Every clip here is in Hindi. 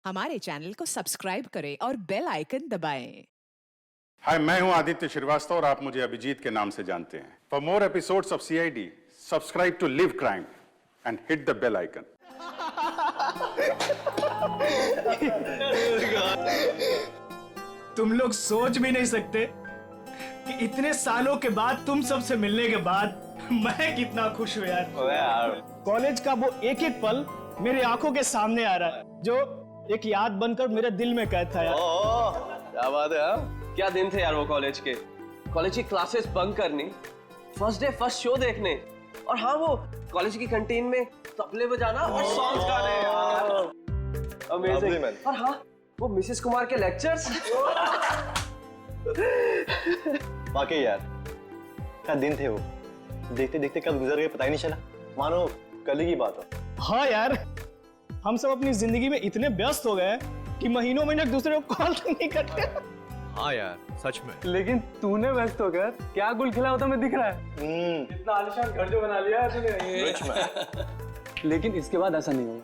हमारे चैनल को सब्सक्राइब करें और बेल आइकन दबाएं। हाय, मैं हूं आदित्य श्रीवास्तव और आप मुझे अभिजीत के नाम से जानते हैं। For more episodes of CID, subscribe to live crime and hit the bell icon. तुम लोग सोच भी नहीं सकते कि इतने सालों के बाद तुम सबसे मिलने के बाद मैं कितना खुश हूँ यार। कॉलेज का वो एक एक पल मेरी आंखों के सामने आ रहा है, जो एक याद बनकर मेरे दिल में कैद था यार। क्या बात है। हाँ? क्या दिन थे यार वो कॉलेज के। कॉलेज की क्लासेस बंक करनी, फर्स्ट डे फर्स्ट शो देखने, और हाँ वो कॉलेज की कैंटीन में तबले बजाना और सॉन्ग्स गाने यार। अमेजिंग। और हाँ वो मिसेस कुमार के लेक्चर्स। वाकई यार क्या दिन थे वो। देखते देखते कब गुजर गए पता ही नहीं चला, मानो कल ही की बात हो। हाँ यार, हम सब अपनी जिंदगी में इतने व्यस्त हो गए कि महीनों महीने एक दूसरे को कॉल नहीं करते। हाँ यार सच में। लेकिन तूने व्यस्त होकर क्या गुल खिला होता मैं दिख रहा है। इतना आलीशान घर जो बना लिया है तूने। लेकिन इसके बाद ऐसा नहीं होगा।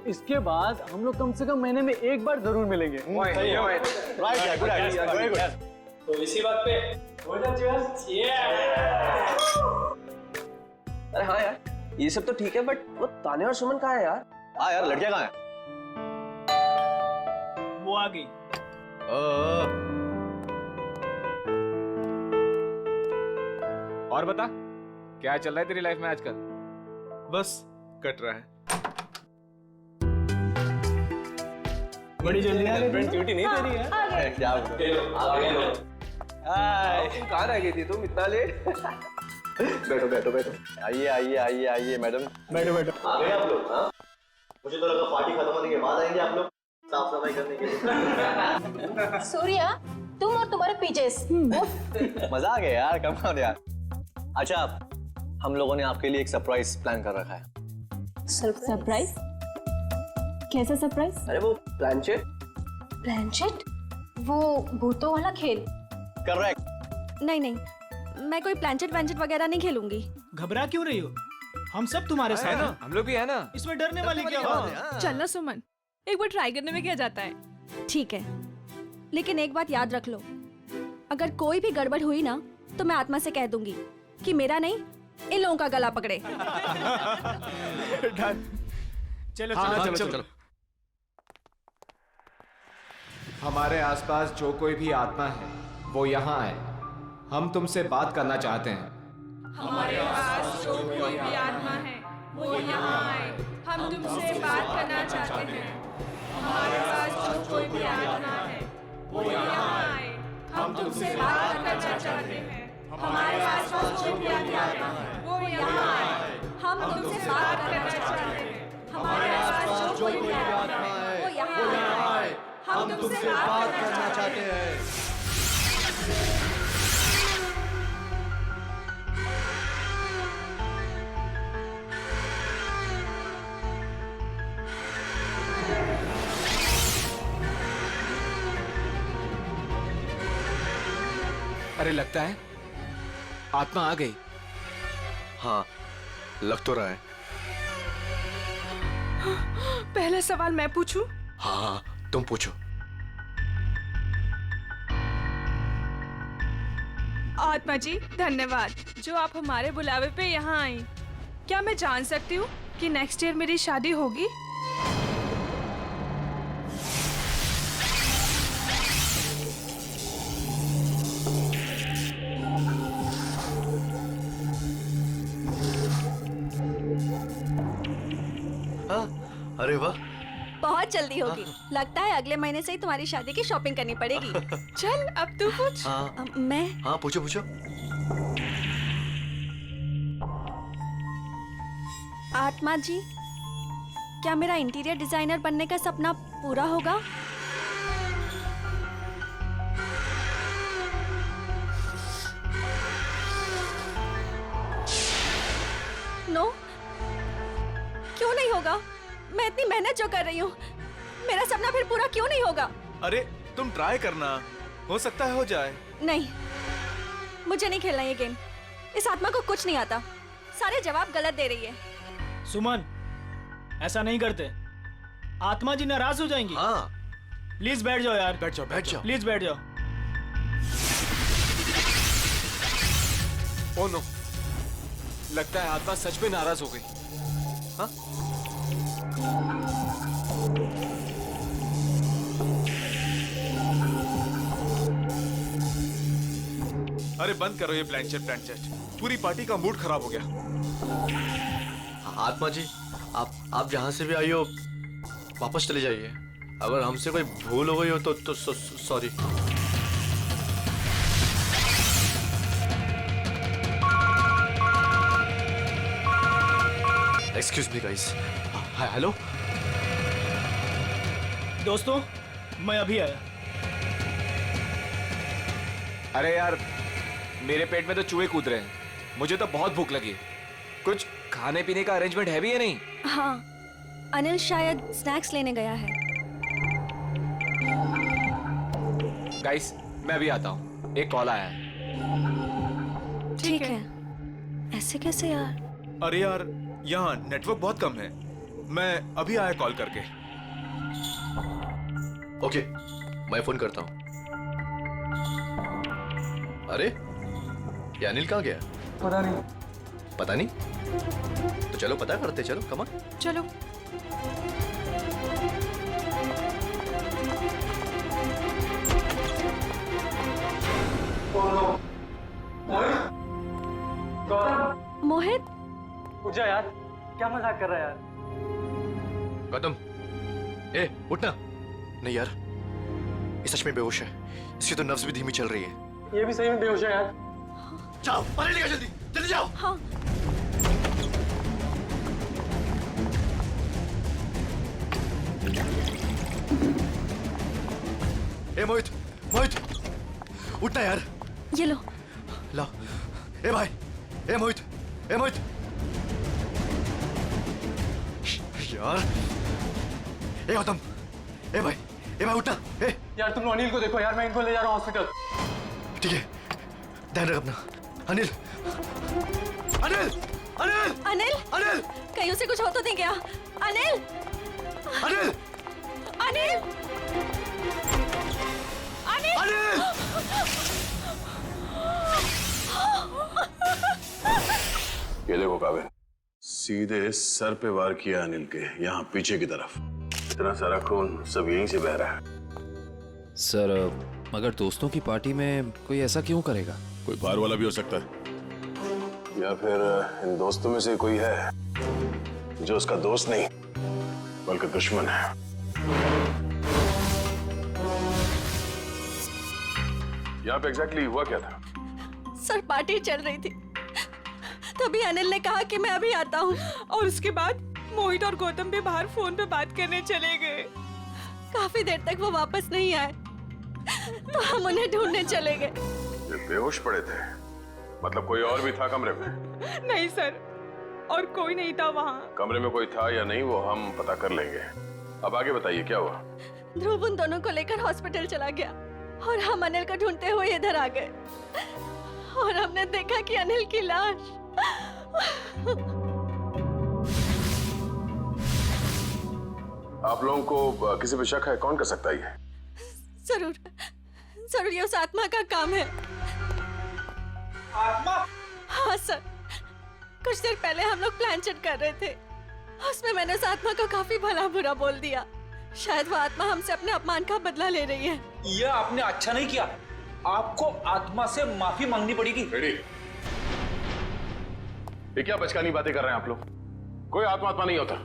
इसके बाद हम लोग कम से कम महीने में एक बार जरूर मिलेंगे। तो इसी बात पे हो जा cheers। अरे हाँ यार ये सब तो ठीक है, बट वो तान्या और सुमन कहाँ है यार? हाँ यार लड़कियां कहाँ हैं? वो आ गई। और बता क्या चल रहा है तेरी लाइफ में आजकल? बस कट रहा है। बड़ी जल्दी आ रही थी। ड्यूटी नहीं दे रही है क्या? तुम कहाँ रह गई थी तुम इतना लेट? बैठो बैठो बैठो। आइए आइए आइए आइए मैडम। बैठो बैठो। आ गए आप लोग? हाँ मुझे तो लगा पार्टी खत्म होने के बाद आएंगे आप लोग साफ सफाई करने के लिए। सूर्या, तुम और तुम्हारे पीजेस। मजा आ गया यार, कम ऑन यार। अच्छा हम लोगों ने आपके लिए एक सरप्राइज प्लान कर रखा है। सरप्राइज? कैसा सरप्राइज? अरे वो प्लानचेट। प्लानचेट? वो भूतों वाला खेल? करेक्ट। नहीं, मैं कोई प्लानचेट वैंचेट वगैरह नहीं खेलूंगी। घबरा क्यों रही हो? हम सब तुम्हारे है साथ ना, हैं। हम लोग भी है ना। इसमें डरने वाली क्या बात है? चलना सुमन, एक बार ट्राई करने में क्या जाता है। ठीक है, लेकिन एक बात याद रख लो, अगर कोई भी गड़बड़ हुई ना तो मैं आत्मा से कह दूंगी कि मेरा नहीं इन लोगों का गला पकड़े। चलो हाँ, चलो चलो। हमारे आसपास जो कोई भी आत्मा है वो यहाँ आए, हम तुमसे बात करना चाहते हैं। हमारे पास जो कोई भी आत्मा है वो यहाँ आए, हम तुमसे बात करना चाहते हैं। हमारे पास जो कोई भी आत्मा है वो यहाँ आए, हम तुमसे बात करना चाहते हैं। हमारे पास जो कोई भी आत्मा है वो यहाँ आए, हम तुमसे बात करना चाहते हैं। हमारे पास जो कोई भी आत्मा है वो यहाँ आए, हम तुमसे बात करना चाहते हैं। अरे लगता है आत्मा आ गई। हाँ लग तो रहा है। पहला सवाल मैं पूछूं? हाँ तुम पूछो। आत्मा जी धन्यवाद जो आप हमारे बुलावे पे यहाँ आई। क्या मैं जान सकती हूँ कि नेक्स्ट ईयर मेरी शादी होगी? अरे वाह, बहुत जल्दी होगी। लगता है अगले महीने से ही तुम्हारी शादी की शॉपिंग करनी पड़ेगी। चल अब तू पूछ। मैं? हाँ पूछो पूछो। आत्मा जी, क्या मेरा इंटीरियर डिजाइनर बनने का सपना पूरा होगा? नो, क्यों नहीं होगा? मैं इतनी मेहनत जो कर रही हूँ, मेरा सपना फिर पूरा क्यों नहीं होगा? अरे तुम ट्राई करना, हो सकता है हो जाए। नहीं, मुझे नहीं खेलना ये गेम। इस आत्मा को कुछ नहीं आता, सारे जवाब गलत दे रही है। सुमन, ऐसा नहीं करते। आत्मा जी नाराज हो जाएंगी। हाँ प्लीज बैठ जाओ यार, बैठ जाओ बैठ जाओ। प्लीज बैठ जाओ। ओह नो, लगता है आत्मा सच में नाराज हो गई। हाँ? अरे बंद करो ये ब्लैंचेट। पूरी पार्टी का मूड खराब हो गया। आत्मा जी, आप जहां से भी आई हो वापस चले जाइए। अगर हमसे कोई भूल हो गई हो तो sorry. Excuse me guys. Hello दोस्तों, मैं अभी आया। अरे यार, मेरे पेट में तो चूहे कूद रहे हैं। मुझे तो बहुत भूख लगी है। कुछ खाने पीने का अरेंजमेंट है भी या नहीं? हाँ, अनिल शायद स्नैक्स लेने गया है। गाइस, मैं अभी आता हूँ, एक कॉल आया है। ठीक है। ऐसे कैसे यार? अरे यार, यहाँ नेटवर्क बहुत कम है। मैं अभी आया कॉल करके। ओके, मैं फोन करता हूँ। अरे ये अनिल कहाँ गया? पता नहीं। तो चलो पता करते, चलो कम ऑन। चलो। मोहित, उठ जा यार, क्या मजाक कर रहा है यार? गौतम, ए उठना। नहीं यार, ये सच में बेहोश है। इसकी तो नब्ज भी धीमी चल रही है। ये भी सही में बेहोश है यार। जाओ, पानी लेकर जल्दी जल्दी जाओ। हाँ। ए मोहित, मोहित उठना यार। ये लो। ला। ए भाई, ए मोहित, ए मोहित। यार, ए गौतम, ए भाई उठना। ए यार तुम अनिल को देखो यार, मैं इनको ले जा रहा हूँ हॉस्पिटल। ठीक है, ध्यान रख अपना। अनिल, अनिल, अनिल, अनिल, अनिल, कहीं उसे कुछ हो तो नहीं गया? अनिल, अनिल, अनिल, अनिल, अनिल। ये देखो काबिल, सीधे सर पे वार किया अनिल के, यहाँ पीछे की तरफ। इतना सारा खून सब यहीं से बह रहा है। सर, मगर दोस्तों की पार्टी में कोई ऐसा क्यों करेगा? कोई बाहर वाला भी हो सकता है, या फिर इन दोस्तों में से कोई है जो उसका दोस्त नहीं बल्कि दुश्मन है। यहाँ पे एग्जैक्टली हुआ क्या था? सर, पार्टी चल रही थी, तभी अनिल ने कहा कि मैं अभी आता हूँ। और उसके बाद मोहित और गौतम भी बाहर फोन पे बात करने चले गए। काफी देर तक वो वापस नहीं आए, तो हम उन्हें ढूंढने चले गए। ये बेहोश पड़े थे, मतलब कोई और भी था कमरे में? नहीं सर, और कोई नहीं था वहाँ। कमरे में कोई था या नहीं वो हम पता कर लेंगे। अब आगे बताइए क्या हुआ? ध्रुव उन दोनों को लेकर हॉस्पिटल चला गया और हम अनिल को ढूंढते हुए इधर आ गए और हमने देखा कि अनिल की लाश। आप लोगों को किसी पे शक है? कौन कर सकता है ये? जरूर जरूर ये उस आत्मा का काम है। आत्मा? हाँ सर, कुछ देर पहले हम लोग प्लानचेट कर रहे थे, उसमें मैंने उस आत्मा को काफी भला बुरा बोल दिया। शायद वो आत्मा हमसे अपने अपमान का बदला ले रही है। ये आपने अच्छा नहीं किया, आपको आत्मा से माफी मांगनी पड़ेगी। ये क्या बचकानी बातें कर रहे हैं आप लोग? कोई आत्मा नहीं होता।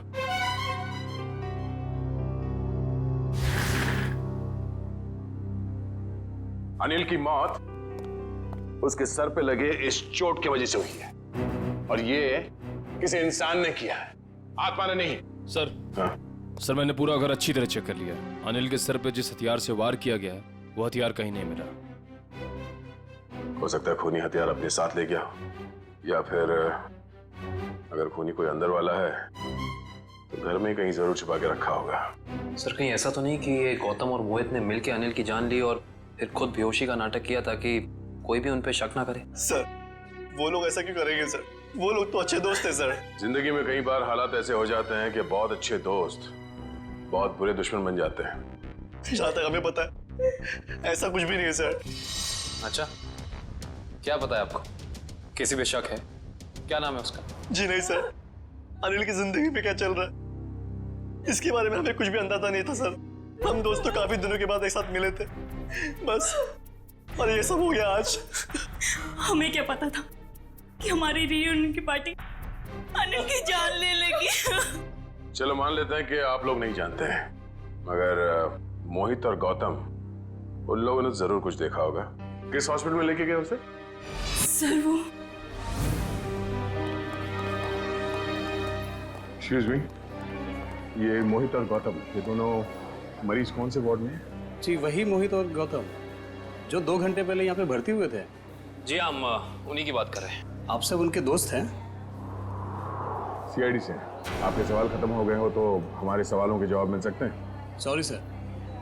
अनिल की मौत उसके सर पे लगे इस चोट की वजह से हुई है, और ये किसी इंसान ने किया है, आत्मा ने नहीं। सर, हाँ? सर मैंने पूरा घर अच्छी तरह चेक कर लिया। अनिल के सर पे जिस हथियार से वार किया गया है वो हथियार कहीं नहीं मिला। हो सकता है खूनी हथियार अपने साथ ले गया हो, या फिर अगर खूनी कोई अंदर वाला है तो घर में कहीं जरूर छुपा के रखा होगा। सर, कहीं ऐसा तो नहीं कि ये गौतम और मोहित ने मिलकर अनिल की जान ली और फिर खुद बेहोशी का नाटक किया ताकि कोई भी उन पे शक ना करे? सर, वो लोग ऐसा क्यों करेंगे सर? वो लोग तो अच्छे दोस्त हैं सर। जिंदगी में कई बार हालात ऐसे हो जाते हैं कि बहुत अच्छे दोस्त बहुत बुरे दुश्मन बन जाते हैं। जहाँ तक हमें पता है ऐसा कुछ भी नहीं है सर। अच्छा, क्या पता है आपको? किसी पे शक है? क्या नाम है उसका? जी नहीं सर, अनिल की जिंदगी में क्या चल रहा है इसके बारे में हमें कुछ भी अंदाजा नहीं था सर। हम दोस्तों काफी दिनों के बाद एक साथ मिले थे बस, और ये सब हो गया आज। हमें क्या पता था कि हमारी रियूनियन की पार्टी अनिल की जान ले लेगी। चलो मान लेते हैं कि आप लोग नहीं जानते हैं, मगर मोहित और गौतम, उन लोगों ने जरूर कुछ देखा होगा। किस हॉस्पिटल में लेके गए उसे? सर वो एक्सक्यूज मी, ये मोहित और गौतम, ये दोनों मरीज कौन से वार्ड में हैं? जी वही मोहित और गौतम जो 2 घंटे पहले यहाँ पे भर्ती हुए थे। जी हम उन्हीं की बात कर रहे हैं। आप सब उनके दोस्त हैं? सीआईडी से। आपके सवाल खत्म हो गए हो तो हमारे सवालों के जवाब मिल सकते हैं। Sorry sir.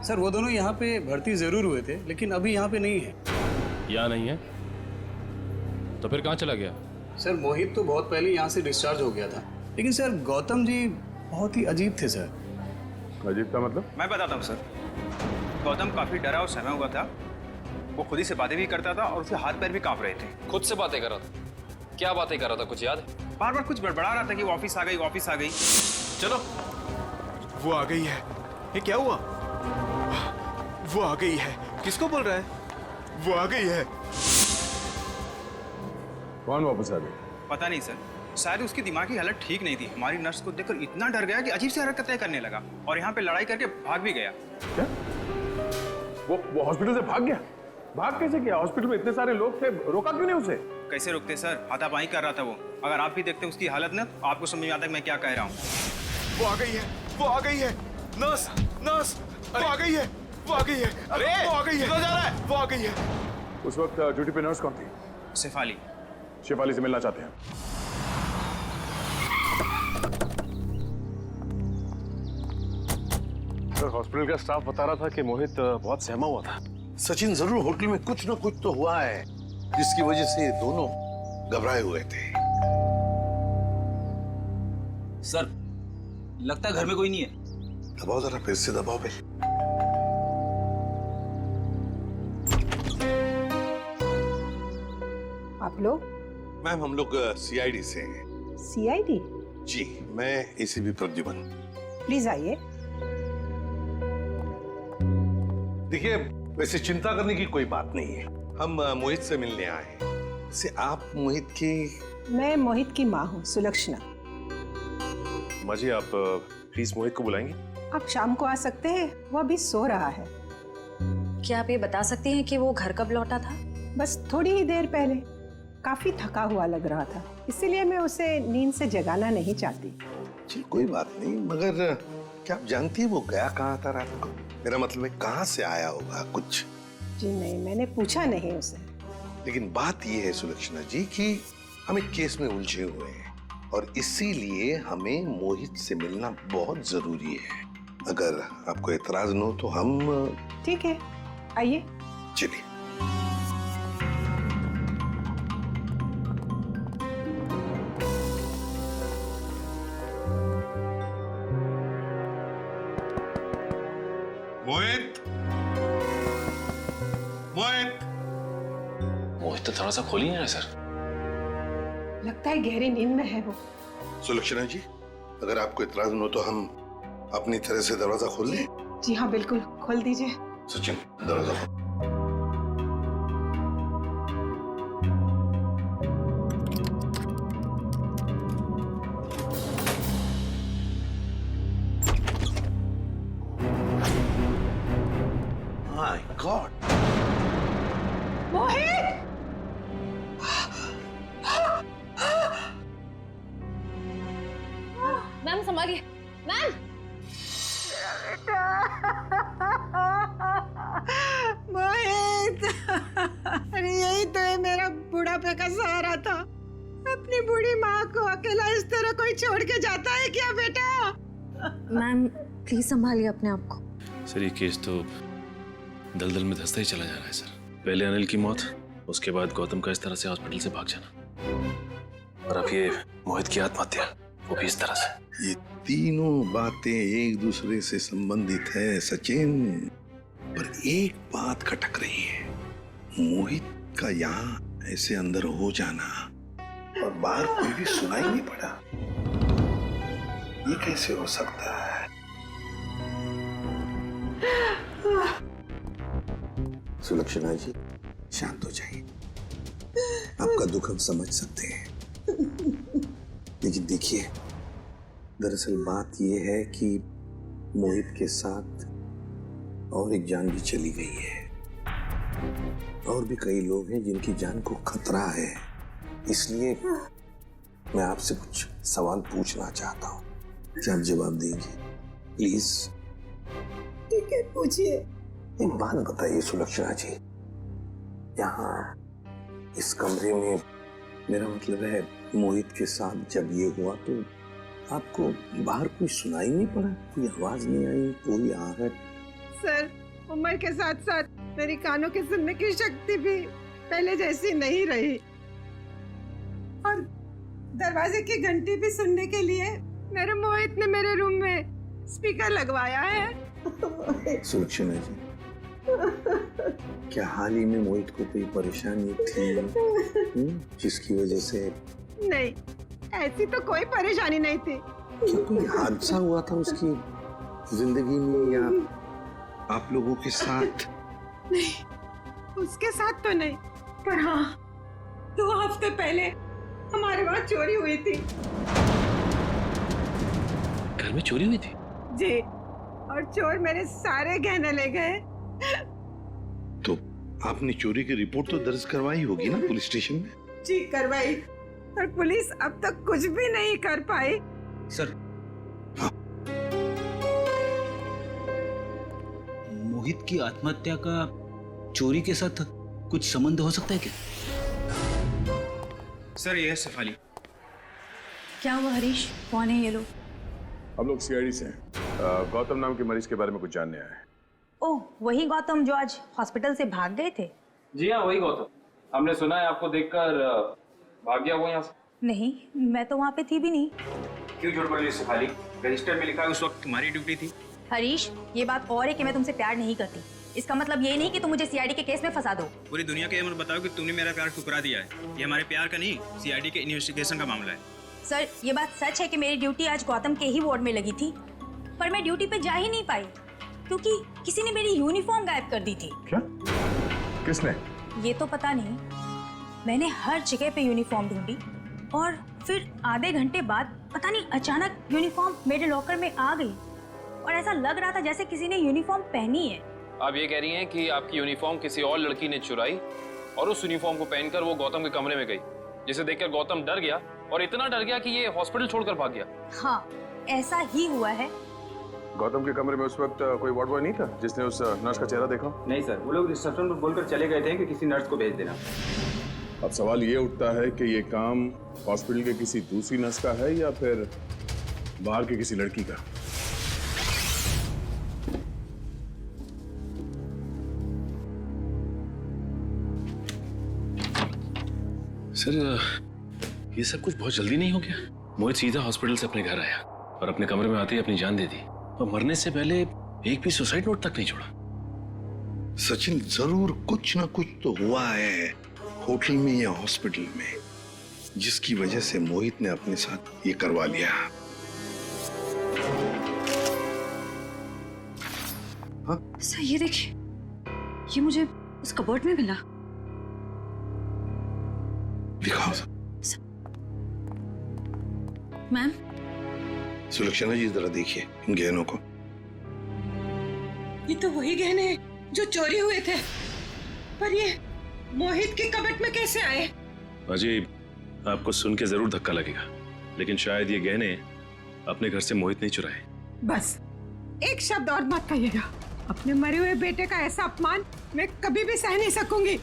सर वो दोनों यहाँ पे भर्ती जरूर हुए थे लेकिन अभी यहाँ पे नहीं है। यहाँ नहीं है तो फिर कहाँ चला गया? सर मोहित तो बहुत पहले यहाँ से डिस्चार्ज हो गया था, लेकिन सर गौतम जी बहुत ही अजीब थे सर। अजीब का मतलब? मैं बताता हूँ सर। गौतम काफी डरा और सहमा हुआ था। वो खुद ही से बातें भी करता था और उसके हाथ पैर भी कांप रहे थे। खुद से बातें कर रहा था? क्या बातें कर रहा था, कुछ याद है? बार बार कुछ बड़बड़ा रहा था कि वो ऑफिस आ गई, ऑफिस आ गई। चलो, वो आ गई है। ये क्या हुआ? वो आ गई है। किसको बोल रहा है? वो आ गई है। कौन वापस आ गई? पता नहीं सर, शायद उसकी दिमागी हालत ठीक नहीं थी। हमारी नर्स को देखकर इतना डर गया कि अजीब सी हरकतें करने लगा और यहाँ पे लड़ाई करके भाग भी गया। क्या? वो हॉस्पिटल से भाग गया? भाग कैसे गया? हॉस्पिटल में इतने सारे लोग थे, रोका क्यों नहीं उसे? कैसे रुकते सर, हाथापाई कर रहा था वो। अगर आप भी देखते उसकी हालत ना, तो आपको समझ में आता है मैं क्या कह रहा हूँ। वो आ गई है। वो आ गई है। नर्स, नर्स, वो आ गई है। वो आ गई है। अरे वो आ गई है। जा रहा है। वो आ गई है। उस वक्त ड्यूटी पे नर्स कौन थी? शेफाली। शेफाली से मिलना चाहते हैं। सर हॉस्पिटल का स्टाफ बता रहा था कि मोहित बहुत सहमा हुआ था। सचिन, जरूर होटल में कुछ ना कुछ तो हुआ है जिसकी वजह से ये दोनों घबराए हुए थे। सर लगता है घर में कोई नहीं है। दबाओ जरा, फिर से दबाओ बेल। आप लोग? मैम हम लोग सीआईडी से हैं। सीआईडी? जी, मैं एसीपी प्रद्युमन। प्लीज आइए। देखिए, वैसे चिंता करने की कोई बात नहीं है। हम मोहित से मिलने आए हैं। वैसे आप मोहित की? मैं मोहित की माँ हूँ, सुलक्षणा। माँ जी, आप प्लीज मोहित को बुलाएंगे? आप शाम को आ सकते हैं, वो अभी सो रहा है। क्या आप ये बता सकती हैं कि वो घर कब लौटा था? बस थोड़ी ही देर पहले। काफी थका हुआ लग रहा था, इसीलिए मैं उसे नींद से जगाना नहीं चाहती। जी कोई बात नहीं, मगर क्या आप जानती है वो गया कहाँ था रात को? मेरा मतलब है कहाँ से आया होगा कुछ? जी नहीं, मैंने पूछा नहीं उसे। लेकिन बात ये है सुलक्षणा जी कि हम एक केस में उलझे हुए हैं और इसीलिए हमें मोहित से मिलना बहुत जरूरी है। अगर आपको एतराज न हो तो हम? ठीक है, आइए। चलिए। मोहित, मोहित। मोहित तो दरवाजा खोल ही नहीं रहा सर। लगता है गहरी नींद में है वो। सुलक्षणा जी, अगर आपको इतराज न हो तो हम अपनी तरह से दरवाजा खोल लें? जी हाँ, बिल्कुल खोल दीजिए। सचिन, दरवाजा खोल। My god, Mohit! मैम संभालिए, मैम। मोहित! अरे यही तो है मेरा बुढ़ापे का सहारा था। अपनी बूढ़ी माँ को अकेला इस तरह कोई छोड़ के जाता है क्या बेटा? मैम प्लीज संभालिए अपने आप को। सर ये केस तो दलदल में धंसता ही चला जा रहा है सर। पहले अनिल की मौत, उसके बाद गौतम का इस तरह से हॉस्पिटल से भाग जाना, और अब ये मोहित की आत्महत्या। वो भी इस तरह से। ये तीनों बातें एक दूसरे से संबंधित है सचिन, पर एक बात खटक रही है। मोहित का यहाँ ऐसे अंदर हो जाना और बाहर कोई भी सुनाई नहीं पड़ा, ये कैसे हो सकता है? सुलक्षणा जी, शांत हो जाइए। आपका दुख हम समझ सकते हैं, लेकिन देखिए, दरअसल बात यह है कि मोहित के साथ और एक जान भी चली गई है, और भी कई लोग हैं जिनकी जान को खतरा है। इसलिए मैं आपसे कुछ सवाल पूछना चाहता हूँ, क्या आप जवाब देंगे प्लीज? ठीक है, पूछिए। एक बात बताइए सुलक्षणा जी, यहाँ इस कमरे में, मेरा मतलब है मोहित के साथ जब ये हुआ तो आपको बाहर कोई सुनाई नहीं पड़ा? कोई आवाज नहीं आई, कोई आहट? सर, उम्र के साथ साथ मेरी कानों की सुनने की शक्ति भी पहले जैसी नहीं रही, और दरवाजे की घंटी भी सुनने के लिए मेरे मोहित ने मेरे रूम में स्पीकर लगवाया है। सुलक्षणा जी, क्या हाल ही में मोहित को कोई परेशानी थी जिसकी वजह से? नहीं, ऐसी तो कोई परेशानी नहीं थी। क्या कोई हादसा हुआ था उसकी जिंदगी में, या आप लोगों के साथ? नहीं, उसके साथ तो नहीं, पर हाँ, 2 हफ्ते पहले हमारे वहाँ चोरी हुई थी। घर में चोरी हुई थी? जी, और चोर मेरे सारे गहने ले गए। तो आपने चोरी की रिपोर्ट तो दर्ज करवाई होगी ना पुलिस स्टेशन में? जी, करवाई, पर पुलिस अब तक कुछ भी नहीं कर पाई। सर, मोहित की आत्महत्या का चोरी के साथ कुछ संबंध हो सकता है क्या? सर, ये है शेफाली। क्या हुआ हरीश? कौन है ये लोग? हम लोग सीआईडी से हैं। गौतम नाम के मरीज के बारे में कुछ जानने आए हैं। ओह, वही गौतम जो आज हॉस्पिटल से भाग गए थे? जी हाँ, वही गौतम। हमने सुना है आपको देखकर भाग गया वो यहाँ से। नहीं, मैं तो वहाँ पे थी भी नहीं। क्यों झूठ बोल रही है शेफाली? रजिस्टर में लिखा है उस वक्त तुम्हारी ड्यूटी थी। हरीश, ये बात और है कि मैं तुमसे प्यार नहीं करती। इसका मतलब ये नहीं कि तुम मुझे सीआईडी के केस में फंसा दो। पूरी दुनिया के ये मत बताओ कि तुमने मेरा प्यार ठुकरा दिया है। ये हमारे प्यार का नहीं, सीआईडी के इन्वेस्टिगेशन का मामला है। सर, ये बात सच है कि मेरी ड्यूटी आज गौतम के ही वार्ड में लगी थी, पर मैं ड्यूटी पे जा ही नहीं पाई क्योंकि किसी ने मेरी यूनिफॉर्म गायब कर दी थी। क्या? किसने? ये तो पता नहीं। मैंने हर जगह पे यूनिफॉर्म ढूंढी और फिर आधे घंटे बाद पता नहीं अचानक यूनिफॉर्म मेरे लॉकर में आ गई, और ऐसा लग रहा था जैसे किसी ने यूनिफॉर्म पहनी है। आप ये कह रही हैं कि आपकी यूनिफॉर्म किसी और लड़की ने चुराई और उस यूनिफॉर्म को पहनकर वो गौतम के कमरे में गई, जिसे देखकर गौतम डर गया और इतना डर गया कि ये हॉस्पिटल छोड़कर भाग गया। हाँ, ऐसा ही हुआ है। गौतम के कमरे में उस वक्त कोई वार्ड बॉय नहीं था जिसने उस नर्स का चेहरा देखा? नहीं सर, वो लोग रिसेप्शन पर बोलकर चले गए थे कि किसी नर्स को भेज देना। अब सवाल ये उठता है कि ये काम हॉस्पिटल के किसी दूसरी नर्स का है या फिर बाहर के किसी लड़की का? सर, ये सब कुछ बहुत जल्दी नहीं हो गया? मोहित सीधा हॉस्पिटल से अपने घर आया और अपने कमरे में आते ही अपनी जान दे दी, और मरने से पहले एक भी सुसाइड नोट तक नहीं छोड़ा। सचिन, जरूर कुछ ना कुछ तो हुआ है होटल में या हॉस्पिटल में, जिसकी वजह से मोहित ने अपने साथ ये करवा लिया। हाँ? सर, ये देखिए, ये मुझे उस कबर्ड में मिला। दिखाओ। मैम। सुलक्षणा जी, जरा देखिए इन गहनों को। ये तो वही गहने हैं जो चोरी हुए थे, पर ये मोहित के कबर्ड में कैसे आए? अजीब, आपको सुन के जरूर धक्का लगेगा, लेकिन शायद ये गहने अपने घर से मोहित नहीं चुराए। बस एक शब्द और मत कहिएगा। अपने मरे हुए बेटे का ऐसा अपमान मैं कभी भी सह नहीं सकूंगी।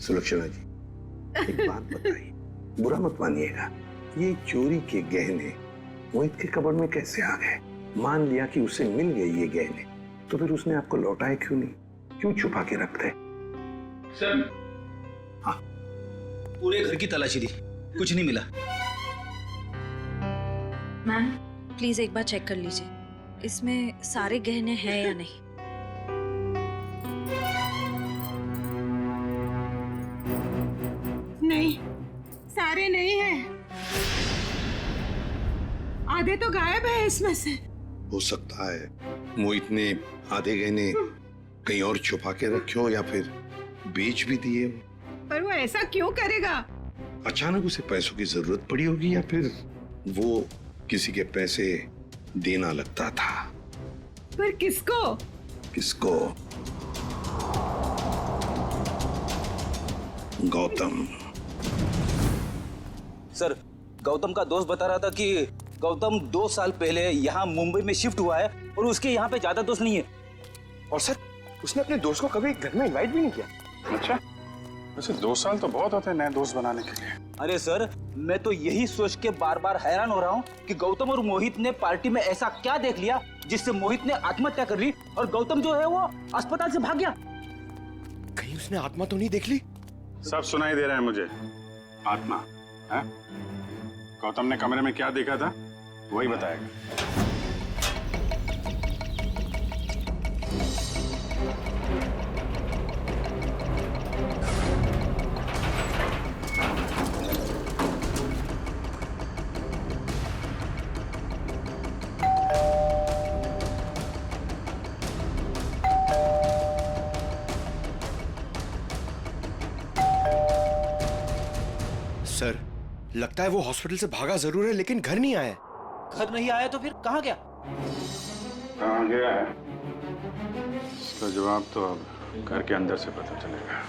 सुलक्षणा जी, एक बात बताइए, बुरा मत मानिएगा, ये चोरी के गहने मोहित के कबर्ड में कैसे आ गए? मान लिया कि उसे मिल गए ये गहने, तो फिर उसने आपको लौटाए क्यों नहीं? क्यों छुपा के रखते? सर, हाँ, पूरे घर की तलाशी ली, कुछ नहीं मिला। मैम प्लीज एक बार चेक कर लीजिए, इसमें सारे गहने हैं या नहीं। नहीं, सारे नहीं हैं। आधे तो गायब है इसमें से। हो सकता है मोहित ने आधे गहने कहीं और छुपा के रखे हो या फिर बेच भी दिए। पर वो ऐसा क्यों करेगा? अचानक उसे पैसों की जरूरत पड़ी होगी या फिर वो किसी के पैसे देना लगता था। पर किसको? किसको? गौतम। सर, गौतम का दोस्त बता रहा था कि गौतम 2 साल पहले यहाँ मुंबई में शिफ्ट हुआ है और उसके यहाँ पे ज्यादा दोस्त नहीं है। और सर उसने अपने दोस्त को कभी घर में इनवाइट भी नहीं किया। अच्छा, वैसे 2 साल तो बहुत होते हैं नए दोस्त बनाने के लिए। अरे सर, मैं तो यही सोच के बार बार हैरान हो रहा हूँ कि गौतम और मोहित ने पार्टी में ऐसा क्या देख लिया जिससे मोहित ने आत्महत्या कर ली और गौतम जो है वो अस्पताल से भाग गया। कहीं उसने आत्मा तो नहीं देख ली? सब सुनाई दे रहा है मुझे। आत्मा है? गौतम ने कमरे में क्या देखा था वही बताएगा। सर लगता है वो हॉस्पिटल से भागा जरूर है लेकिन घर नहीं आया। घर नहीं आया तो फिर कहाँ गया? कहाँ गया है इसका जवाब तो अब घर के अंदर से पता चलेगा।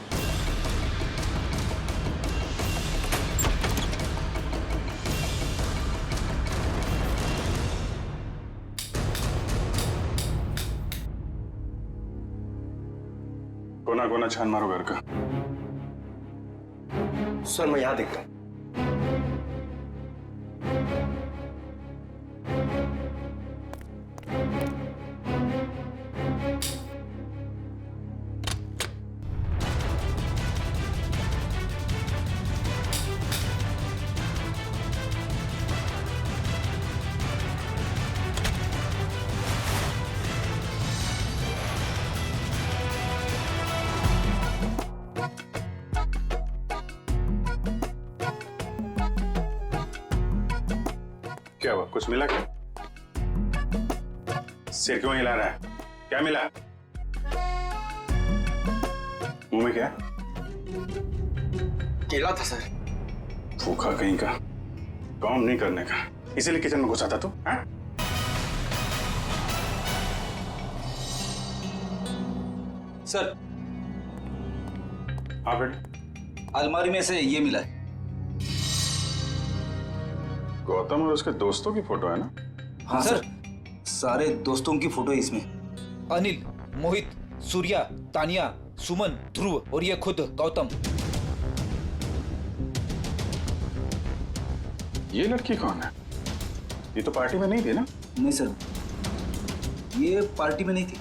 कोना कोना छान मारो घर का। सर मैं यहाँ देखता हूँ। क्या हुआ? कुछ मिला क्या? सिर क्यों हिला रहा है? क्या मिला? मुंह में क्या? केला था सर। भूखा कहीं का, काम नहीं करने का, इसीलिए किचन में घुसा था तू? हाँ? सर, हाँ बेटा। अलमारी में से ये मिला है। गौतम और उसके दोस्तों की फोटो है ना? हाँ सर, सारे दोस्तों की फोटो है इसमें। अनिल, मोहित, सूर्या, तानिया, सुमन, ध्रुव और ये खुद गौतम। ये लड़की कौन है? ये तो पार्टी में नहीं थी ना? नहीं सर, ये पार्टी में नहीं थी।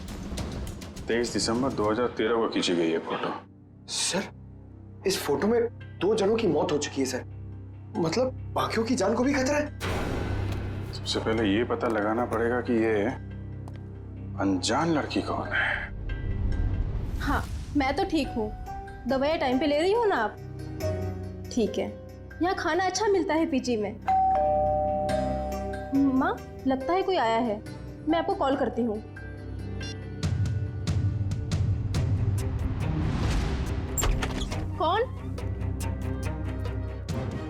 23 दिसंबर 2013 को खींची गई है फोटो। सर इस फोटो में 2 जनों की मौत हो चुकी है सर, मतलब बाकियों की जान को भी खतरा है। सबसे पहले ये पता लगाना पड़ेगा कि ये अनजान लड़की कौन है। हाँ, मैं तो ठीक हूँ। दवाइयाँ टाइम पे ले रही हो ना आप? ठीक है। यहाँ खाना अच्छा मिलता है पीजी में। माँ, लगता है कोई आया है, मैं आपको कॉल करती हूँ। कौन?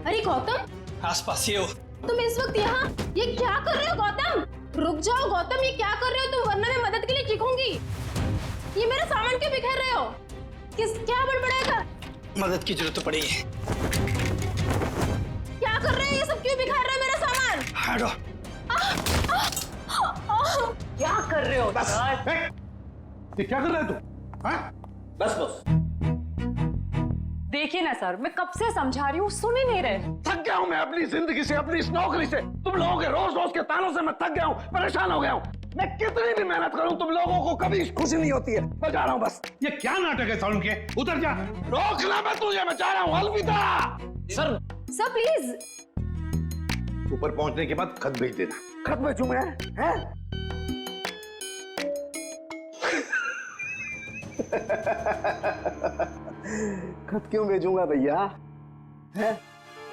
अरे गौतम, आसपास ही हो। तुम इस वक्त यहाँ ये क्या कर रहे हो गौतम? रुक जाओ गौतम, ये क्या कर रहे हो तुम, वरना मैं मदद के लिए चीखूंगी। ये मेरा सामान क्यों बिखेर रहे हो? क्या बड़बड़ाएगा? मदद की जरूरत पड़ेगी। क्या कर रहे हो? ये सब क्यों बिखेर रहे हो मेरा सामान? हटो। क्या कर रहे हो? ये क्या कर रहा है तू? बस बस। देखिए ना सर, मैं कब से समझा रही हूँ, सुन ही नहीं रहे। थक गया हूं मैं अपनी जिंदगी से, अपनी इस नौकरी से। तुम लोगों के रोज रोज के तानों से मैं थक गया हूं, परेशान हो गया हूं। मैं कितनी भी मेहनत करूं तुम लोगों को कभी खुशी नहीं होती है। मैं जा रहा हूं बस। ये क्या नाटक है साउंड के? उतर जा। रोक ला मैं तुझे, मैं जा रहा हूं। अलविदा। Sir sir please. ऊपर पहुंचने के बाद खत भेज देना। खत भेजूं मैं? हैं? खत क्यों भेजूंगा भैया? हैं?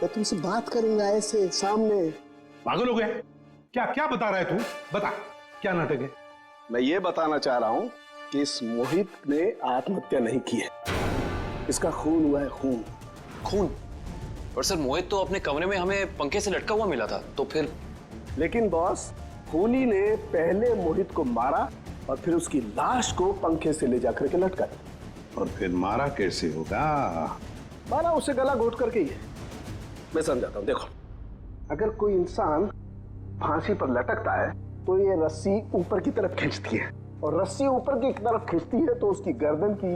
मैं तुमसे बात करूंगा ऐसे सामने। पागल हो गया? क्या क्या बता रहा है तू? बता, क्या नाटक है? मैं ये बताना चाह रहा हूं कि इस मोहित ने आत्महत्या नहीं की है। इसका खून हुआ है, खून। खून? और सर मोहित तो अपने कमरे में हमें पंखे से लटका हुआ मिला था, तो फिर? लेकिन बॉस, खूनी ने पहले मोहित को मारा और फिर उसकी लाश को पंखे से ले जाकर के लटका दिया। और फिर मारा कैसे होगा? मारा उसे गला घोट करके ही है। मैं समझाता हूं, देखो। अगर कोई इंसान फांसी पर लटकता है तो ये रस्सी ऊपर की तरफ खींचती है, और रस्सी ऊपर की तरफ खींचती है तो उसकी गर्दन की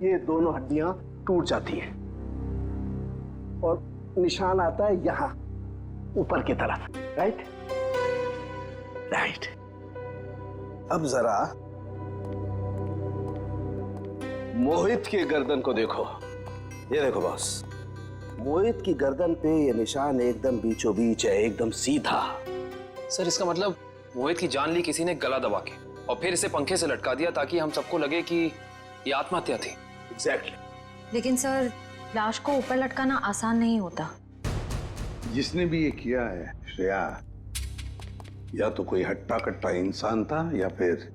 ये दोनों हड्डियां टूट जाती हैं और निशान आता है यहां ऊपर की तरफ। राइट? राइट। अब जरा मोहित की गर्दन को देखो। ये देखो बॉस, मोहित की गर्दन पे ये निशान एकदम बीचों बीच है, एकदम सीधा। सर इसका मतलब मोहित की जान ली किसी ने गला दबा के और फिर इसे पंखे से लटका दिया ताकि हम सबको लगे कि ये आत्महत्या थी। एग्जैक्टली। लेकिन सर, लाश को ऊपर लटकाना आसान नहीं होता। जिसने भी ये किया है श्रेया, या तो कोई हट्टा कट्टा इंसान था या फिर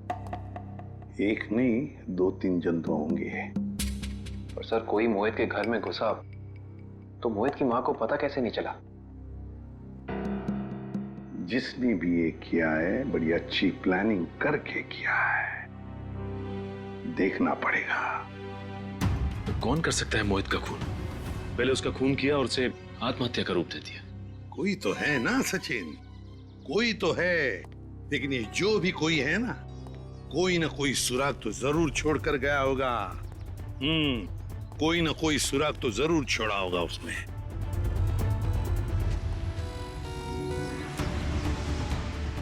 एक नहीं 2-3 जंतु होंगे। और सर कोई मोहित के घर में घुसा तो मोहित की मां को पता कैसे नहीं चला? जिसने भी ये किया है बड़ी अच्छी प्लानिंग करके किया है। देखना पड़ेगा। तो कौन कर सकता है मोहित का खून? पहले उसका खून किया और उसे आत्महत्या का रूप दे दिया। कोई तो है ना सचिन, कोई तो है। लेकिन ये जो भी कोई है ना कोई सुराग तो जरूर छोड़कर गया होगा। कोई ना कोई सुराग तो जरूर छोड़ा होगा उसने।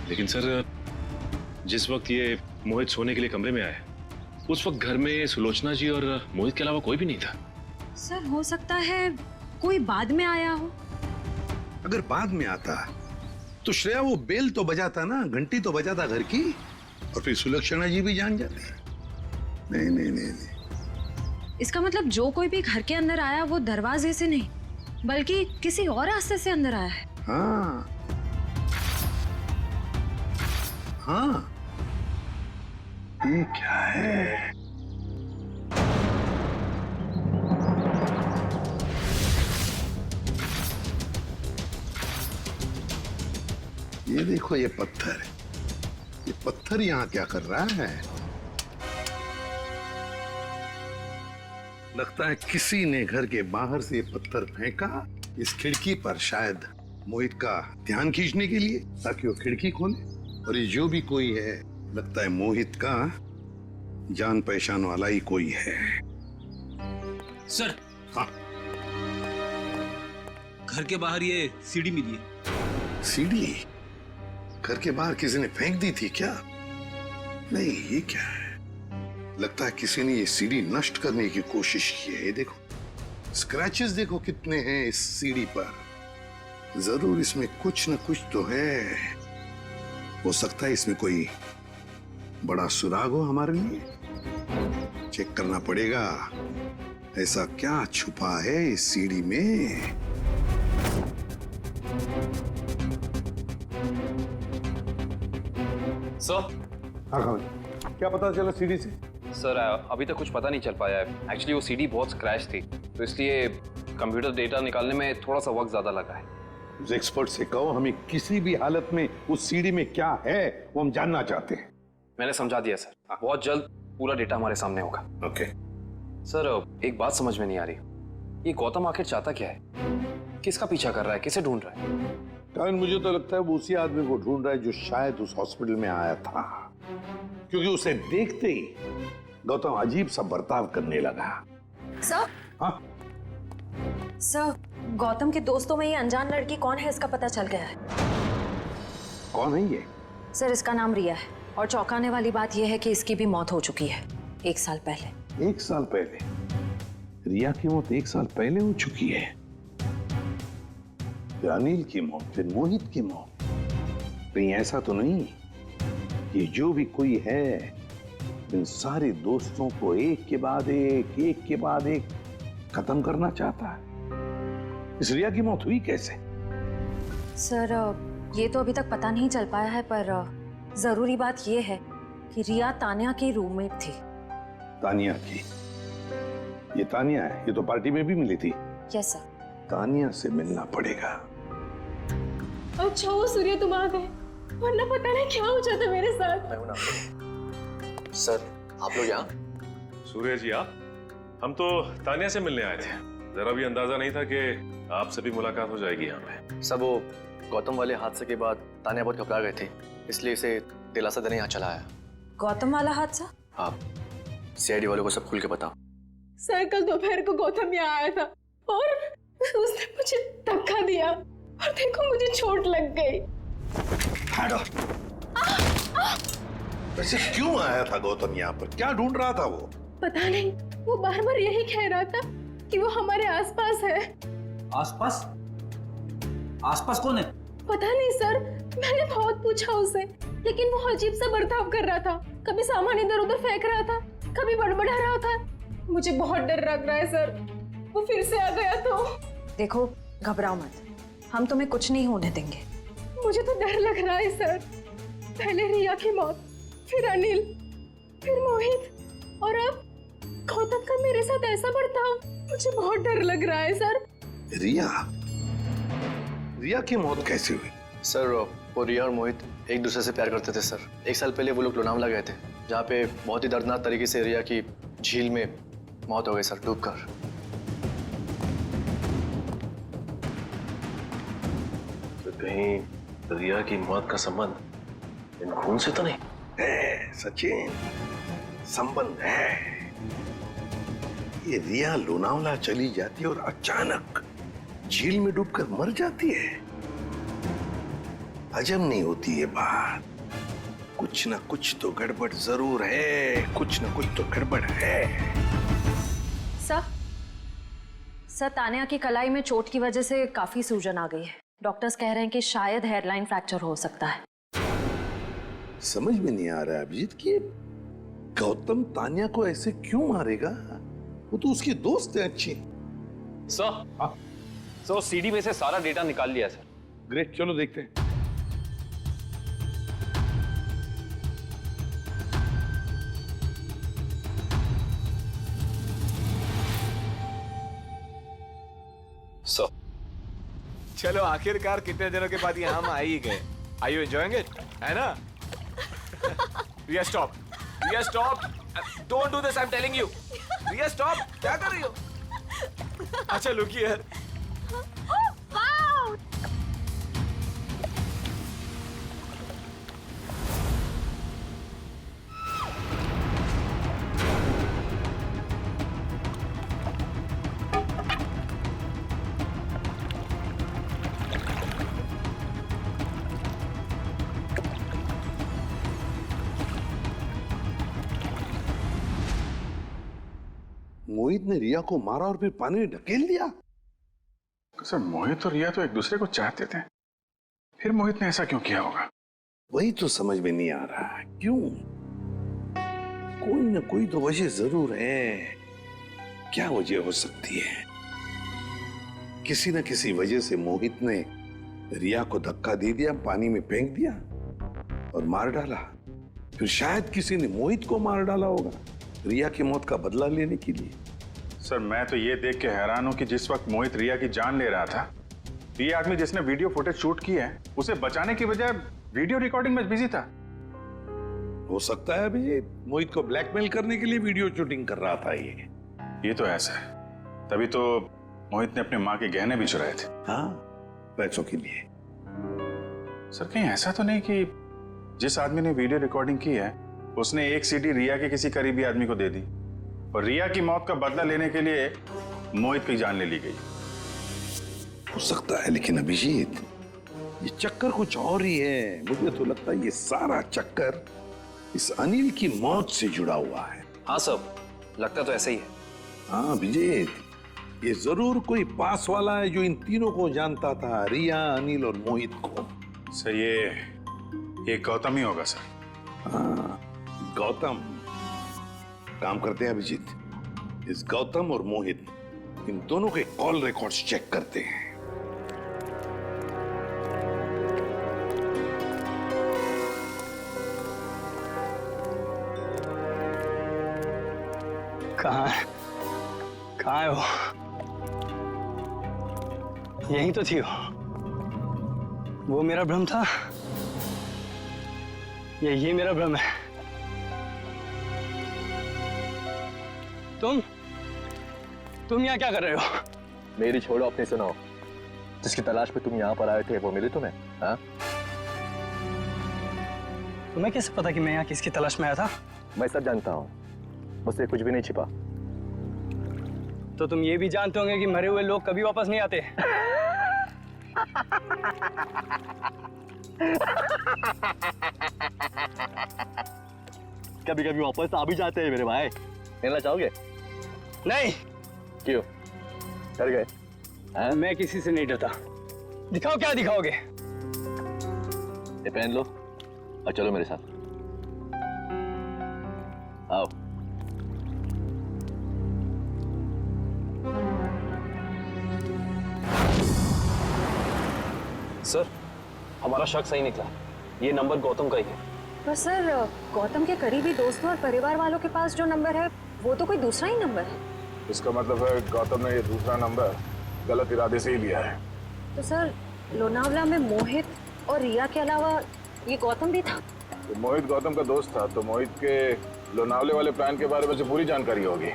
लेकिन सर, जिस वक्त ये मोहित सोने के लिए कमरे में आया, उस वक्त घर में सुलोचना जी और मोहित के अलावा कोई भी नहीं था। सर हो सकता है कोई बाद में आया हो। अगर बाद में आता तो श्रेया वो बेल तो बजाता ना, घंटी तो बजाता घर की, और फिर सुलक्षणा जी भी जान जाती। नहीं नहीं नहीं नहीं। इसका मतलब जो कोई भी घर के अंदर आया वो दरवाजे से नहीं बल्कि किसी और रास्ते से अंदर आया है। हाँ हाँ, ये क्या है? ये देखो, ये पत्थर यहाँ क्या कर रहा है? लगता है किसी ने घर के बाहर से ये पत्थर फेंका इस खिड़की पर, शायद मोहित का ध्यान खींचने के लिए, ताकि वो खिड़की खोले। और ये जो भी कोई है, लगता है मोहित का जान पहचान वाला ही कोई है। सर। हाँ। घर के बाहर ये सीढ़ी मिली है। सीढ़ी? घर के बाहर किसी ने फेंक दी थी क्या? नहीं, ये क्या है? लगता है किसी ने ये सीढ़ी नष्ट करने की कोशिश की है। ये देखो, स्क्रैचेस देखो कितने हैं इस सीढ़ी पर। जरूर इसमें कुछ न कुछ तो है। हो सकता है इसमें कोई बड़ा सुराग हो हमारे लिए। चेक करना पड़ेगा, ऐसा क्या छुपा है इस सीढ़ी में। सर। हाँ, क्या पता चला सीढ़ी से? सर अभी तक कुछ पता नहीं चल पाया है। एक्चुअली वो सीढ़ी बहुत स्क्रैच थी, तो इसलिए कंप्यूटर डेटा निकालने में थोड़ा सा वक्त ज्यादा लगा है। उस एक्सपर्ट से कहो, हमें किसी भी हालत में उस सीढ़ी में क्या है वो हम जानना चाहते हैं। मैंने समझा दिया सर, बहुत जल्द पूरा डेटा हमारे सामने होगा। ओके। सर एक बात समझ में नहीं आ रही, ये गौतम आखिर चाहता क्या है? किसका पीछा कर रहा है? किसे ढूंढ रहा है? कारण मुझे तो लगता है वो उसी आदमी को ढूंढ रहा है जो शायद उस हॉस्पिटल में आया था, क्योंकि उसे देखते ही गौतम अजीब सा बर्ताव करने लगा। सर। हाँ? सर, गौतम के दोस्तों में ये अनजान लड़की कौन है इसका पता चल गया है। कौन है ये? सर इसका नाम रिया है, और चौंकाने वाली बात यह है कि इसकी भी मौत हो चुकी है 1 साल पहले। 1 साल पहले? रिया की मौत 1 साल पहले हो चुकी है? फिर अनिल की मौत, फिर मोहित की मौत। कहीं ऐसा तो नहीं कि जो भी कोई है इन सारे दोस्तों को एक के बाद एक खत्म करना चाहता है? इस रिया की मौत हुई कैसे? सर ये तो अभी तक पता नहीं चल पाया है, पर जरूरी बात ये है कि रिया तानिया की रूममेट थी। तानिया की? ये तानिया है, ये तो पार्टी में भी मिली थी। Yes sir. तानिया से मिलना पड़ेगा। अच्छा वो सूर्य तुम आ गए, वरना पता नहीं क्या हो जाता मेरे साथ। सर आप लोग यहाँ? सूर्य जी आप? हम तो तानिया से मिलने आए थे। जरा भी अंदाजा नहीं था कि आपसे भी मुलाकात हो जाएगी यहाँ पे। सब वो गौतम वाले हादसे के बाद तानिया बहुत घबरा गए थे, इसलिए इसे दिलासा देने यहाँ चला आया। गौतम वाला हादसा? आप सीआईडी वालों को सब खुल के बताओ। सर कल दोपहर को गौतम यहाँ आया था और उसने मुझे धक्का दिया और देखो मुझे चोट लग गई। वैसे क्यों आया था गौतम यहाँ पर? क्या ढूंढ रहा था वो? पता नहीं, वो बार बार यही कह रहा था कि वो हमारे आसपास है। आसपास? आसपास कौन है? पता नहीं सर, मैंने बहुत पूछा उसे, लेकिन वो अजीब सा बर्ताव कर रहा था। कभी सामान इधर उधर फेंक रहा था, कभी बड़बड़ा रहा था। मुझे बहुत डर लग रहा है सर, वो फिर से आ गया तो। देखो घबराओ मत, हम तुम्हें कुछ नहीं होने देंगे। मुझे तो डर लग रहा है सर। पहले रिया की मौत, फिर अनिल, फिर मोहित और अब गौतम का मेरे साथ ऐसा बर्ताव। मुझे बहुत डर लग रहा है सर। रिया की मौत कैसे हुई? सर वो रिया और मोहित एक दूसरे से प्यार करते थे सर। 1 साल पहले वो लोग लोनावला गए थे, जहाँ पे बहुत ही दर्दनाक तरीके से रिया की झील में मौत हो गई सर, डूबकर। तो कहीं रिया की मौत का संबंध इन खून से तो नहीं है? सचिन, संबंध है। ये रिया लोनावला चली जाती है और अचानक झील में डूबकर मर जाती है। हजम नहीं होती ये बात। कुछ ना कुछ तो गड़बड़ जरूर है, कुछ ना कुछ तो गड़बड़ है। सर तानिया की कलाई में चोट की वजह से काफी सूजन आ गई है। डॉक्टर्स कह रहे हैं कि शायद हेयरलाइन फ्रैक्चर हो सकता है। समझ में नहीं आ रहा है अभिजीत कि गौतम तानिया को ऐसे क्यों मारेगा? वो तो उसकी दोस्त है अच्छी। सर सीडी में से सारा डेटा निकाल लिया सर। ग्रेट, चलो देखते हैं। चलो आखिरकार कितने दिनों के बाद यहाँ हम आ ही गए। Are you enjoying it? है ना? रिया stop. Riya stop. Don't do this, I'm telling you. Riya stop. क्या कर रही हो? अच्छा look here. मोहित ने रिया को मारा और फिर पानी में ढकेल दिया। सर मोहित और रिया तो एक दूसरे को चाहते थे, फिर मोहित ने ऐसा क्यों किया होगा? वही तो समझ में नहीं आ रहा है, क्यों? कोई ना कोई तो वजह जरूर है। क्या वजह हो सकती है? किसी ना किसी वजह से मोहित ने रिया को धक्का दे दिया, पानी में फेंक दिया और मार डाला। फिर शायद किसी ने मोहित को मार डाला होगा रिया की मौत का बदला लेने के लिए। सर मैं तो ये देख के हैरान हूं कि जिस वक्त मोहित रिया की जान ले रहा था, ये आदमी जिसने वीडियो फुटेज शूट की है उसे बचाने की बजाय वीडियो रिकॉर्डिंग में बिजी था। हो सकता है अभी मोहित को ब्लैकमेल करने के लिए वीडियो शूटिंग कर रहा था ये तो ऐसा है, तभी तो मोहित ने अपने माँ के गहने भी चुराए थे। हाँ, पैसों के लिए। सर कहीं ऐसा तो नहीं कि जिस आदमी ने वीडियो रिकॉर्डिंग की है उसने एक सीडी रिया के किसी करीबी आदमी को दे दी और रिया की मौत का बदला लेने के लिए मोहित की जान ले ली गई? हो सकता है, लेकिन अभिजीत ये चक्कर कुछ और ही है। मुझे तो लगता है ये सारा चक्कर इस अनिल की मौत से जुड़ा हुआ है। हाँ सब लगता तो ऐसा ही है। हाँ अभिजीत, ये जरूर कोई पास वाला है जो इन तीनों को जानता था, रिया, अनिल और मोहित को। सर ये गौतम ही होगा सर। हाँ, गौतम। काम करते हैं अभिजीत, इस गौतम और मोहित इन दोनों के कॉल रिकॉर्ड्स चेक करते हैं। कहाँ है वो? यही तो थी वो मेरा भ्रम था या ये मेरा भ्रम है? तुम यहाँ क्या कर रहे हो? मेरी छोड़ो, अपनी सुनाओ। जिसकी तलाश में तुम यहाँ पर आए थे वो मिली तुम्हें? हाँ? तुम्हें कैसे पता कि मैं यहाँ किसकी तलाश में आया था? मैं सब जानता हूँ, मुझसे कुछ भी नहीं छिपा। तो तुम ये भी जानते होंगे कि मरे हुए लोग कभी वापस नहीं आते। कभी कभी वापस आ भी जाते हैं मेरे भाई। मिलना चाहोगे? नहीं। क्यों? डर गए? मैं किसी से नहीं डरता। दिखाओ क्या दिखाओगे? ये पहन लो और चलो मेरे साथ। आओ। सर, हमारा शक सही निकला। ये नंबर गौतम का ही है। पर सर, गौतम के करीबी दोस्तों और परिवार वालों के पास जो नंबर है वो तो कोई दूसरा ही नंबर है। इसका मतलब है गौतम ने ये दूसरा नंबर गलत इरादे से ही लिया है। तो सर, लोनावला में मोहित और रिया के अलावा ये गौतम भी था। तो मोहित गौतम का दोस्त था, तो मोहित के लोनावले वाले प्लान के बारे में पूरी जानकारी होगी।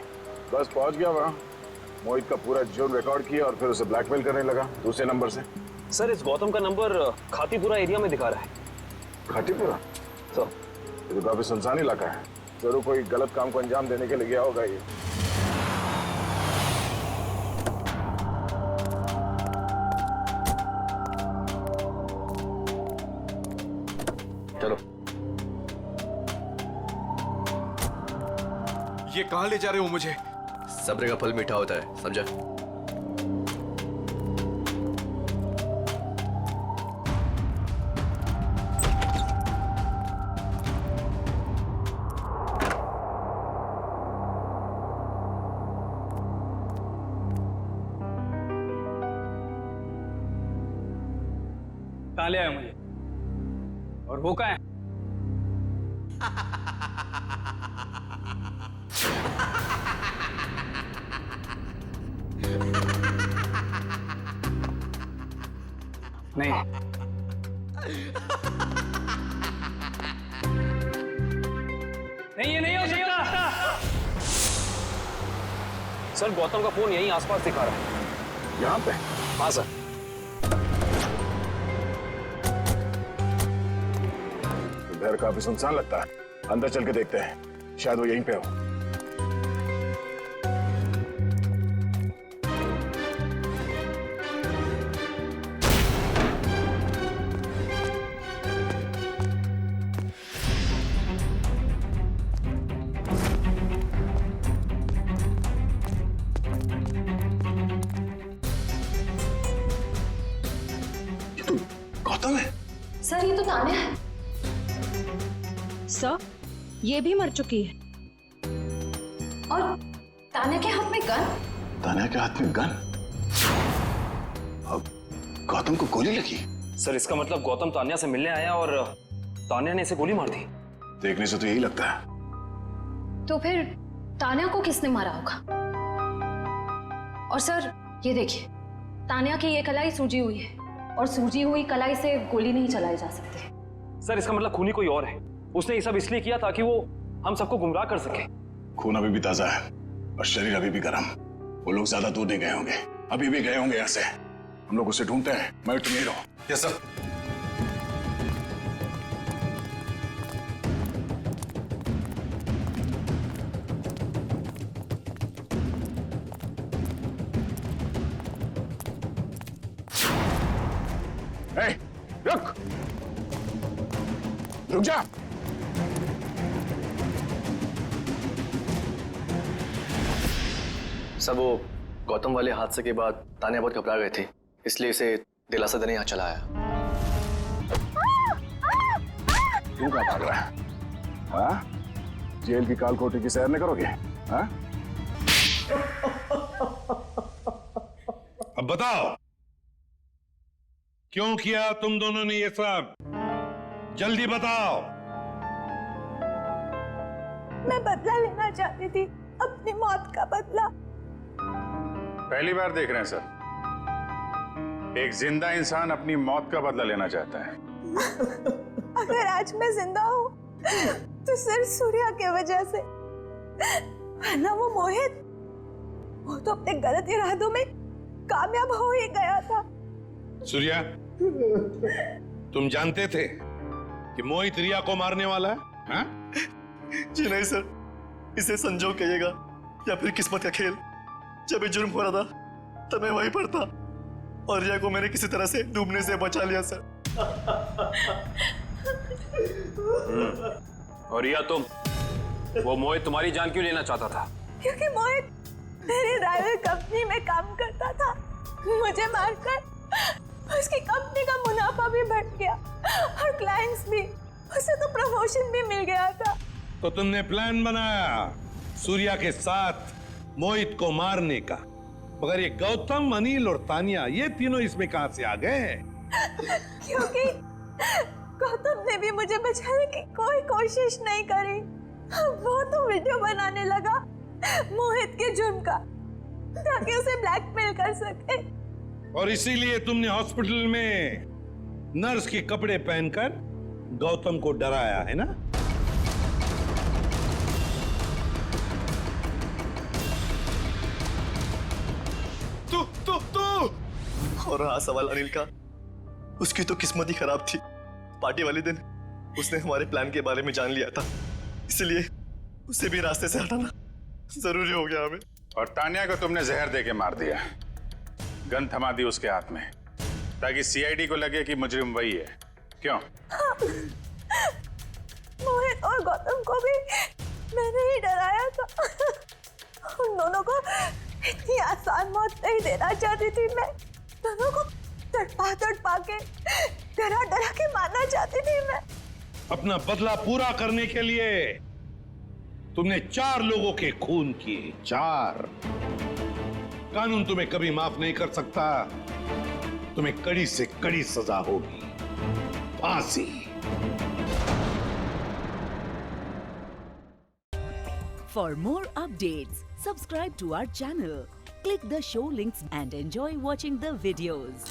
बस पहुंच गया वहाँ, मोहित का पूरा जोन रिकॉर्ड किया और फिर उसे ब्लैकमेल करने लगा दूसरे नंबर से। सर, इस गौतम का नंबर खातीपुरा एरिया में दिखा रहा है। खातीपुरा? सर, ये तो काफी सुनसान इलाका है। जरूर कोई गलत काम को अंजाम देने के लिए गया होगा ये। चलो। ये कहां ले जा रहे हो मुझे? सब्र का फल मीठा होता है, समझा? कहाँ ले आया मुझे? और वो कहाँ है? नहीं, नहीं, ये नहीं हो सकता। सर, गौतम का फोन यहीं आसपास दिखा रहा है। यहाँ पे? हाँ सर। घर काफी सुनसान लगता है, अंदर चल के देखते हैं, शायद वो यहीं पे हो। ये तो गौतम है। सर, ये तो तान्या है। सर, ये भी मर चुकी है। और तान्या के हाथ में गन। तान्या के हाथ में गन? अब गौतम को गोली लगी? सर, इसका मतलब गौतम तान्या से मिलने आया और तान्या ने इसे गोली मार दी। देखने से तो यही लगता है। तो फिर तान्या को किसने मारा होगा? और सर, ये देखिए, तान्या की ये कलाई सूजी हुई है और सूजी हुई कलाई से गोली नहीं चलाई जा सकती। सर, इसका मतलब खूनी कोई और है। उसने ये सब इसलिए किया ताकि वो हम सबको गुमराह कर सके। खून अभी भी ताजा है और शरीर अभी भी गर्म। वो लोग ज्यादा दूर नहीं गए होंगे, अभी भी गए होंगे यहाँ से। हम लोग उसे ढूंढते हैं। मैं तुम यहीं रहो। Yes sir. रुक रुक जा। सर, वो गौतम वाले हादसे के बाद तानिया बहुत घबरा गई थी, इसलिए इसे दिलासा देने यहाँ चला आया। क्यों क्या भाग रहा है? हाँ? जेल की काल कोठरी की सैर नहीं करोगे? हाँ? अब बताओ, क्यों किया तुम दोनों ने ये सब? जल्दी बताओ। मैं बदला लेना चाहती थी, अपनी मौत का बदला। पहली बार देख रहे हैं सर, एक जिंदा इंसान अपनी मौत का बदला लेना चाहता है। अगर आज मैं जिंदा हूँ तो सिर्फ सूर्या की वजह से, वरना वो मोहित, वो तो अपने गलत इरादों में कामयाब हो ही गया था। सूर्या, तुम जानते थे कि मोहित रिया को मारने वाला है? हाँ? जी नहीं सर, इसे संजोग कहिएगा या फिर किस्मत का खेल। जब ये जुर्म हो रहा था तब मैं वहीं पर था और रिया को मैंने किसी तरह से डूबने से बचा लिया सर। और रिया तुम, वो मोहित तुम्हारी जान क्यों लेना चाहता था? क्योंकि मोहित मेरी ड्राइवर कंपनी में काम करता था। मुझे मारकर उसकी कंपनी का मुनाफा भी बढ़ गया और क्लाइंट्स भी, उसे तो प्रमोशन भी मिल गया था। तो तुमने प्लान बनाया सूर्या के साथ मोहित को मारने का, मगर ये गौतम, अनिल और तानिया, ये तीनों इसमें कहां से आ गए? क्योंकि गौतम ने भी मुझे बचाने की कोई कोशिश नहीं करी। वो तो वीडियो बनाने लगा मोहित के जुर्म का, ताकि उसे ब्लैकमेल कर सके। और इसीलिए तुमने हॉस्पिटल में नर्स के कपड़े पहनकर गौतम को डराया, है ना? तू और हाँ, सवाल अनिल का, उसकी तो किस्मत ही खराब थी। पार्टी वाले दिन उसने हमारे प्लान के बारे में जान लिया था, इसलिए उसे भी रास्ते से हटाना जरूरी हो गया हमें। और तानिया को तुमने जहर देके मार दिया, गन थमा दी उसके हाथ में, ताकि सीआईडी को लगे कि मुजरिम वही है। क्यों? मोहित और गौतम को भी मैंने ही डराया था। उन दोनों को इतनी आसान मौत नहीं देना चाहती थी मैं। दोनों को तड़पा के, डरा के मारना चाहती थी मैं। अपना बदला पूरा करने के लिए तुमने 4 लोगों के खून किए, 4। कानून तुम्हें कभी माफ नहीं कर सकता। तुम्हें कड़ी से कड़ी सजा होगी, फांसी। For more updates, subscribe to our channel, click the show links and enjoy watching the videos.